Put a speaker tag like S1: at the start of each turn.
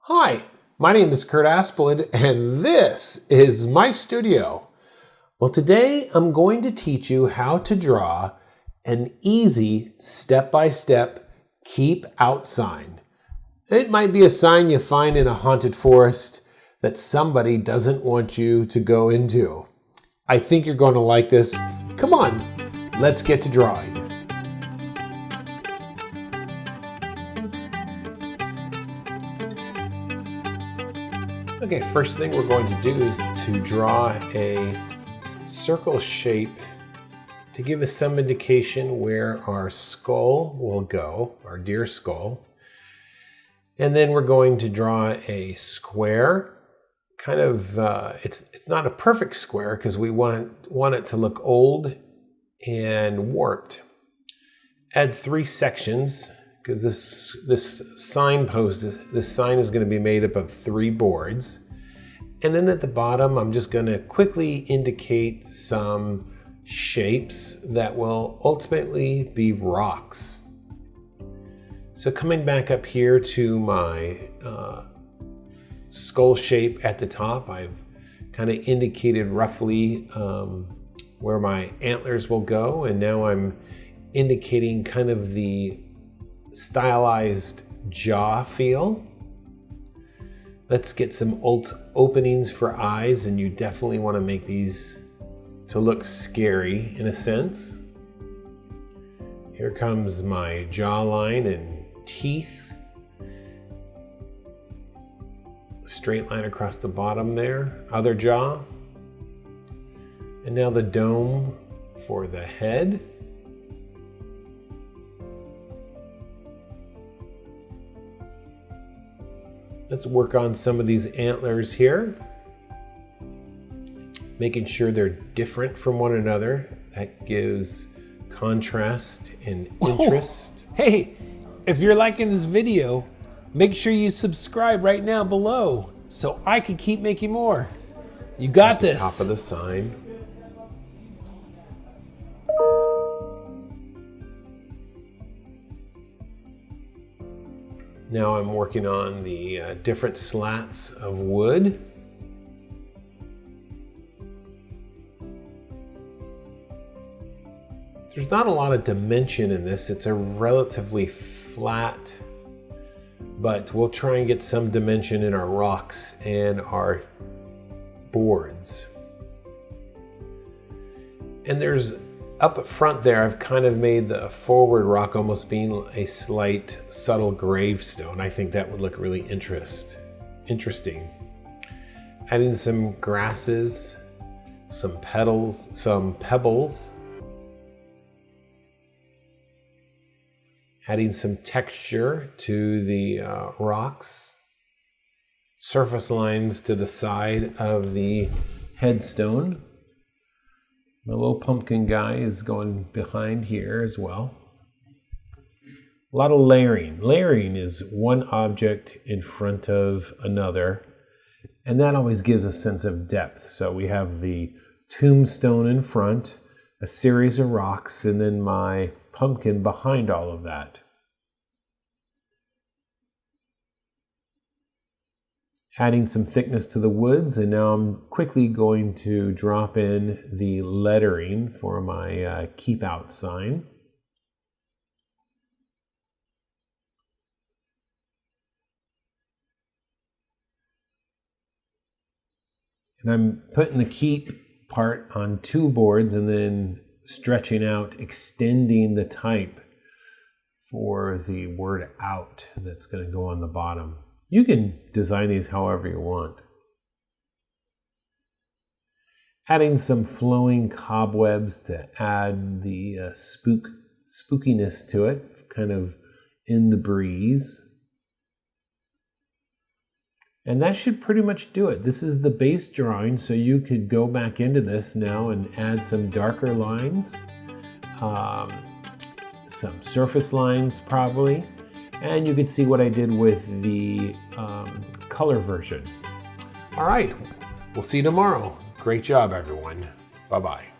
S1: Hi, my name is Kurt Aspland and this is my studio. Well, today I'm going to teach you how to draw an easy step-by-step keep out sign. It might be a sign you find in a haunted forest that somebody doesn't want you to go into. I think you're going to like this. Come on, let's get to drawing. Okay, first thing we're going to do is to draw a circle shape to give us some indication where our skull will go, our deer skull. And then we're going to draw a square, kind of, it's not a perfect square because we want it to look old and warped. Add 3 sections because this sign is going to be made up of 3 boards. And then at the bottom, I'm just going to quickly indicate some shapes that will ultimately be rocks. So coming back up here to my skull shape at the top, I've kind of indicated roughly where my antlers will go. And now I'm indicating kind of the stylized jaw feel. Let's get some openings for eyes, and you definitely want to make these to look scary in a sense. Here comes my jawline and teeth. Straight line across the bottom there, other jaw. And now the dome for the head. Let's work on some of these antlers here, making sure they're different from one another. That gives contrast and interest.
S2: Oh, hey, if you're liking this video, make sure you subscribe right now below so I can keep making more. You got this.
S1: The top of the sign. Now I'm working on the different slats of wood. There's not a lot of dimension in this. It's a relatively flat, but we'll try and get some dimension in our rocks and our boards. And there's up front there, I've kind of made the forward rock almost being a slight subtle gravestone. I think that would look really interesting. Adding some grasses, some petals, some pebbles. Adding some texture to the rocks. Surface lines to the side of the headstone. The little pumpkin guy is going behind here as well. A lot of layering. Layering is one object in front of another, and that always gives a sense of depth. So we have the tombstone in front, a series of rocks, and then my pumpkin behind all of that. Adding some thickness to the woods, and now I'm quickly going to drop in the lettering for my keep out sign. And I'm putting the keep part on 2 boards and then stretching out, extending the type for the word out that's going to go on the bottom. You can design these however you want. Adding some flowing cobwebs to add the spookiness to it, kind of in the breeze. And that should pretty much do it. This is the base drawing, so you could go back into this now and add some darker lines, some surface lines probably. And you can see what I did with the color version. All right, we'll see you tomorrow. Great job, everyone. Bye-bye.